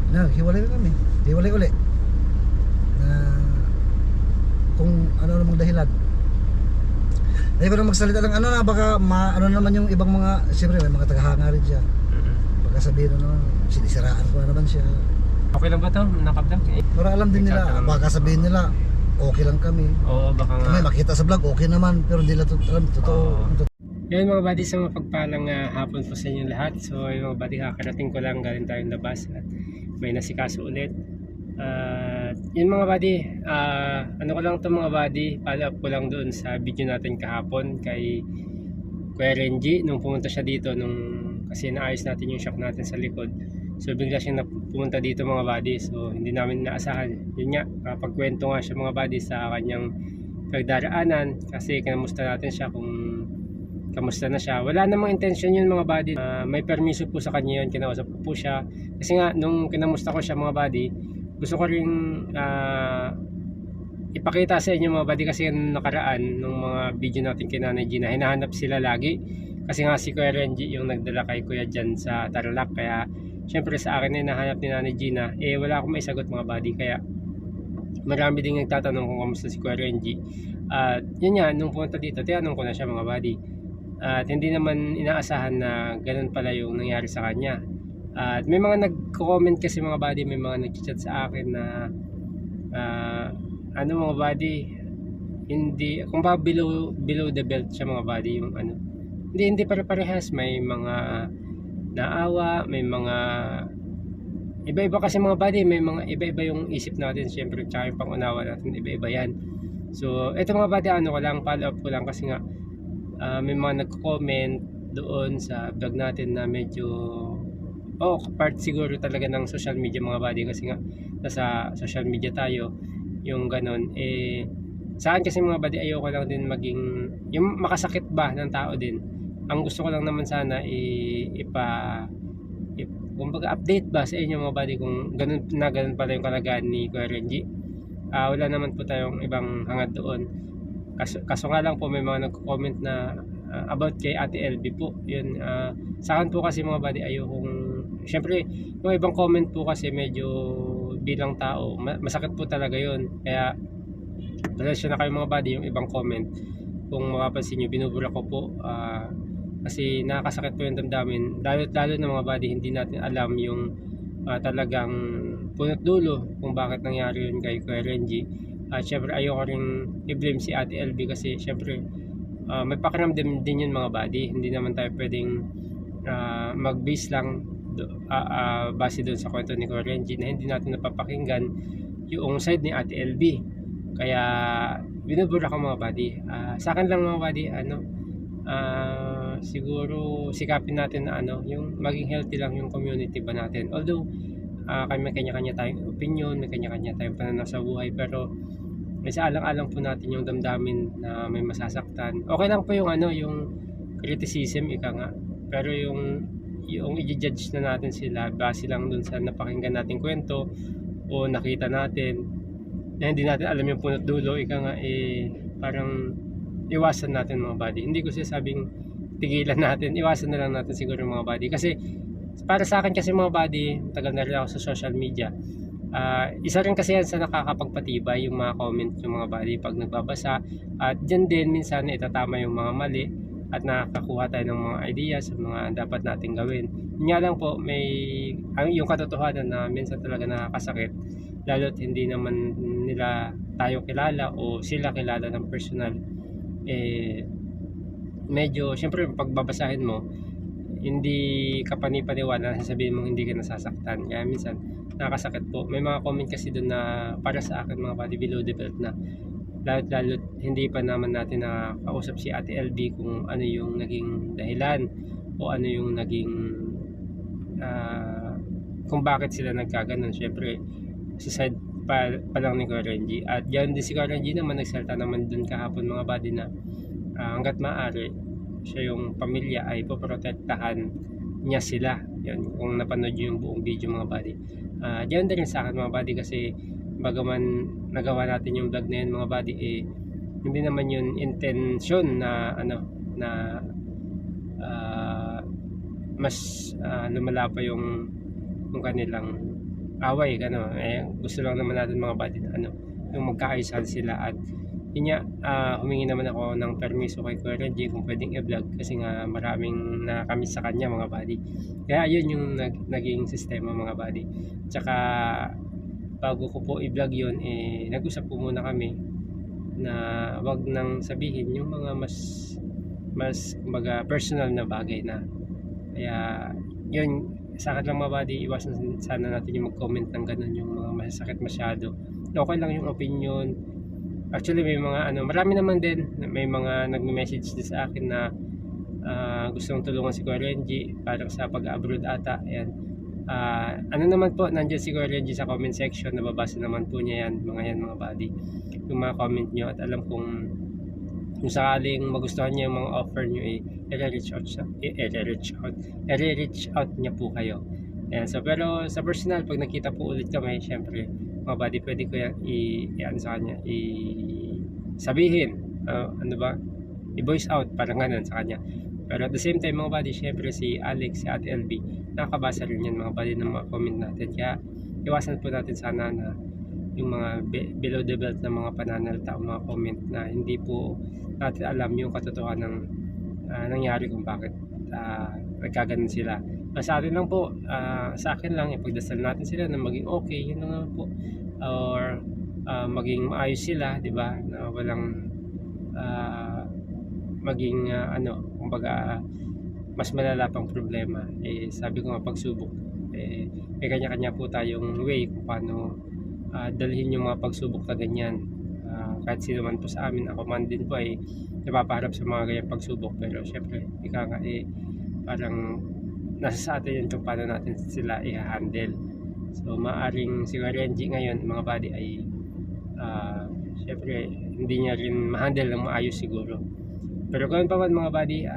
Naghiwalay na kami. Hiwalay uli. Na kung ano namang dahilan. Ayaw ko na magsalita ng ano na baka ano naman yung ibang mga, siyempre may mga tagahanga rin siya. Baka sabihin na naman, sinisiraan ko na naman siya. Okay lang ba to? Naka-vlog eh. Para alam din nila, Nagtatanong. baka sabihin nila, okay lang kami. Oo, baka nga. May makita sa vlog, okay naman, pero hindi nila alam, totoo. Oo. Yan mga buddy, sa mapagpalang hapon po sa inyo lahat. So yung mga buddy, kakarating ko lang galing tayong labas at may nasikaso ulit. Yun mga buddy, ano ko lang to mga buddy, follow up ko lang doon sa video natin kahapon kay Kuya Renji nung pumunta siya dito kasi naayos natin yung shock natin sa likod. So bigla siyang pumunta dito mga buddy, so hindi namin inaasahan. Yun nga, pagkwento nga siya mga buddy sa kanyang pagdaraanan kasi kinamusta natin siya kung kamusta na siya. Wala namang intention yun mga buddy. May permiso po sa kanya yun, kinausap ko po siya. Kasi nga, nung kinamusta ko siya mga buddy, gusto ko rin ipakita sa inyo mga buddy kasi yung nakaraan nung mga video natin kay Nanay Gina, hinahanap sila lagi. Kasi nga si Kuya Renji yung nagdala kay Kuya dyan sa Tarlac. Kaya syempre sa akin hinahanap ni Nanay Gina, wala akong maisagot mga buddy. Kaya marami din nagtatanong kung kamusta si Kuya Renji. At yun nga, nung pumunta dito, tinanong ko na siya mga buddy. At hindi naman inaasahan na ganun pala yung nangyari sa kanya. At may mga nagko-comment kasi mga buddy, may mga nag-chat sa akin na ano mga buddy, hindi, kung ba below the belt siya mga buddy yung ano. Hindi pare-parehas, may mga naawa, may mga iba-iba kasi mga buddy, may mga iba-iba yung isip natin syempre, tsaka yung pangunawa natin, iba-iba yan. So, eto mga buddy, ano ko lang, follow up ko lang kasi nga may mga nagko-comment doon sa vlog natin na medyo part siguro talaga ng social media mga buddy kasi nga nasa social media tayo yung ganon. Saan kasi mga buddy, ayoko lang din maging yung makasakit ba ng tao din. Ang gusto ko lang naman sana kumbaga update ba sa inyo mga buddy kung ganun pala yung kalagayan ni Kuya Renji. Wala naman po tayong ibang hangad doon. Kaso nga lang po may mga nagko-comment na about kay Ate LB po. Yun, sa akin po kasi mga buddy, ayokong, syempre yung ibang comment po kasi medyo bilang tao, masakit po talaga yun. Kaya pasensya na kayo mga buddy yung ibang comment. Kung mapapansin nyo, binubura ko po kasi nakakasakit po yung damdamin. Lalo na mga buddy, hindi natin alam yung talagang punot dulo kung bakit nangyari yun kay Kuya Renji. At syempre ayoko rin i-blame si Ate LB kasi syempre may pakiramdam din yun mga buddy. Hindi naman tayo pwedeng mag-base lang base doon sa kwento ni Kuya Renji na hindi natin napapakinggan yung side ni Ate LB. Kaya binubura ko mga buddy. Sa akin lang mga buddy, siguro sikapin natin na yung maging healthy lang yung community ba natin. Although may kanya-kanya tayong opinion, may kanya-kanya tayong pananaw sa buhay, pero may alang-alang po natin yung damdamin na may masasaktan. Okay lang po yung yung criticism, ika nga. Pero yung i-judge na natin sila base lang dun sa napakinggan nating kwento o nakita natin na hindi natin alam yung punot dulo, ika nga, parang iwasan natin mga buddy. Hindi ko sinasabing tigilan natin, iwasan na lang natin siguro mga buddy. Kasi para sa akin kasi mga buddy, tagal na rin ako sa social media. Isa rin kasi yan sa nakakapagpatibay yung mga comment yung mga buddy pag nagbabasa. At dyan din minsan itatama yung mga mali at nakakakuha tayo ng mga ideas sa mga dapat nating gawin. Yun nga lang po, yung katotohanan na minsan talaga nakakasakit, lalo't hindi naman nila tayo kilala o sila kilala ng personal. Medyo syempre pagbabasahin mo, hindi ka panipaniwala na sasabihin mong hindi ka nasasaktan. Kaya minsan nakakasakit po. May mga comment kasi doon na para sa akin mga buddy, below the belt na lalo't hindi pa naman natin nakausap si Ate LB kung ano yung naging dahilan o ano yung naging kung bakit sila nagkaganon. Syempre sa side pa lang ni Kuya Renji. At diyan din si Kuya Renji naman nagsalta naman doon kahapon mga buddy na hanggat maaari siya yung pamilya ay poprotektahan niya sila. Yan, kung napanood nyo yung buong video mga buddy. Diyan din sa akin mga buddy kasi bagaman nagawa natin yung vlog na yun mga buddy, hindi naman yun intention na mas lumala pa yung kanilang away, gano'n. Gusto lang naman natin mga buddy na yung magkaayusan sila at yun nga, humingi naman ako ng permiso kay Kuya Reggie kung pwedeng i-vlog kasi nga maraming nakakamiss sa kanya mga buddy. Kaya yun yung naging sistema mga buddy. Tsaka bago ko po i-vlog yun, nag-usap po muna kami na wag nang sabihin yung mga mas kumbaga personal na bagay na. Kaya yun, sa akin lang mga buddy, iwasan sana natin yung mag-comment ng ganun, yung mga masasakit masyado. Okay lang yung opinion. Actually may mga marami naman din, may mga nagme-message din sa akin na gustong tulungan si Kuya Renji para sa pag-abroad ata. Ayan. Naman po, nandiyan si Kuya Renji sa comment section, nababasa naman po niya yan mga buddy, yung mga comment nyo, at alam kong kung sakaling magustuhan niya yung mga offer nyo, i-reach out niya po kayo. Ayan, so pero sa personal, pag nakita po ulit kami, syempre mga buddy, pwede ko yan sa kanya, sabihin, i-voice out, parang ganun sa kanya. Pero at the same time mga buddy, syempre si Alex, si Ate LB, nakakabasa rin yan mga buddy ng mga comment natin. Kaya iwasan po natin sana na yung mga below the belt na mga pananalita o mga comment na hindi po natin alam yung katotohanan ng nangyari kung bakit nagkaganon sila. Sa atin lang po, sa akin lang, ipagdasal natin sila na maging okay, yun lang po, or maging maayos sila, di ba, na walang maging kumbaga mas malala pang problema. Sabi ko nga, pagsubok, may kanya-kanya po tayong way kung paano dalhin yung mga pagsubok na ganyan. Kahit sino man po sa amin, ako man din po ay napapaharap sa mga ganyang pagsubok, pero syempre parang nasa sa atin yun kung paano natin sila i-handle. So maaring si Renji ngayon mga buddy ay syempre hindi niya rin ma-handle ng maayos siguro, pero gawin pa man mga buddy,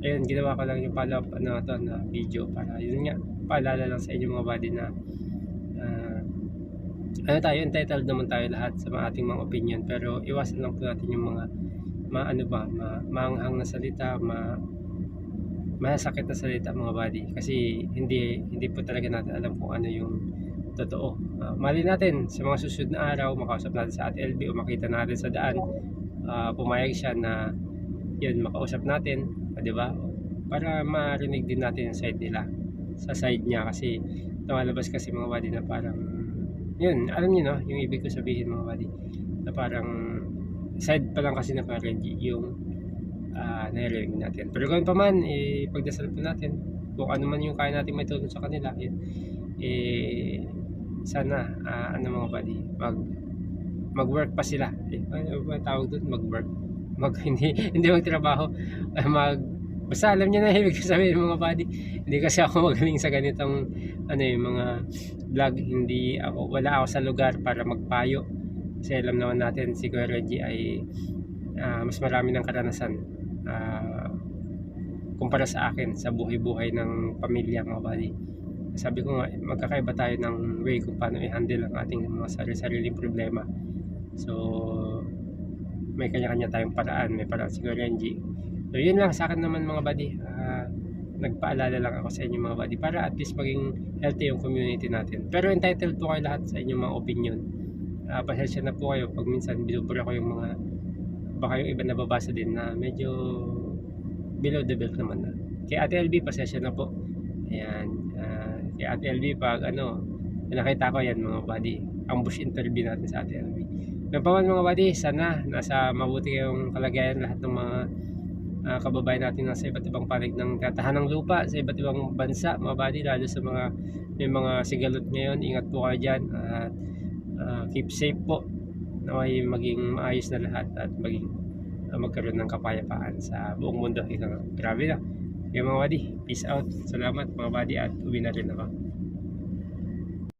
ayun, ginawa ko lang yung follow-up na video para yun nga, paalala lang sa inyo mga buddy na tayo, entitled naman tayo lahat sa ating mga opinion, pero iwasan lang po natin yung mga maanghang na salita, masakit na salita mga buddy, kasi hindi po talaga natin alam kung ano yung totoo. Mali natin sa mga susunod na araw makausap natin sa Ate LB o makita natin sa daan, pumayag siya na yun, makausap natin, di ba, para marinig din natin yung side nila, sa side niya, kasi lumalabas kasi mga buddy na parang yun, alam niyo no, yung ibig ko sabihin mga buddy, na parang side pa lang kasi na parang yung narinig natin. Pero gawin pa man, pagdasal po natin kung ano man yung kaya natin may tulong sa kanila, yun, sana mga buddy, mag-work pa sila, ano ba tawag doon, mag-work, hindi magtrabaho, basta alam niyo na ibig sabihin mga buddy. Hindi kasi ako magaling sa ganitong yung mga vlog, wala ako sa lugar para magpayo, kasi alam naman natin si Kuya Reggie ay mas marami ng karanasan kumpara sa akin sa buhay-buhay ng pamilya mga buddy. Sabi ko nga, magkakaiba tayo ng way kung paano i-handle ang ating mga sarili-sariling problema. So may kanya-kanya tayong paraan, may paraan si Kuya Reggie. So yun lang sa akin naman mga buddy, nagpaalala lang ako sa inyo mga buddy para at least maging healthy yung community natin. Pero entitled po kayo lahat sa inyong mga opinion. Pasensya na po kayo pag minsan binubura ko yung mga, baka yung iba nababasa din na medyo below the belt naman na. Kay Ate LB, pasensya na po. Ayan, kay Ate LB pag nakita ko yan mga buddy, ambush interview natin sa Ate LB. Napaman mga buddy, sana nasa mabuti kayong kalagayan lahat ng mga kababayan natin nasa iba't ibang panig ng katahanang lupa, sa iba't ibang bansa mga buddy, lalo sa may mga sigalot ngayon. Ingat po kayo dyan at keep safe po, naway maging maayos na lahat at magkaroon ng kapayapaan sa buong mundo. Grabe na. Okay mga buddy, peace out, salamat mga buddy, at uwi na rin ako.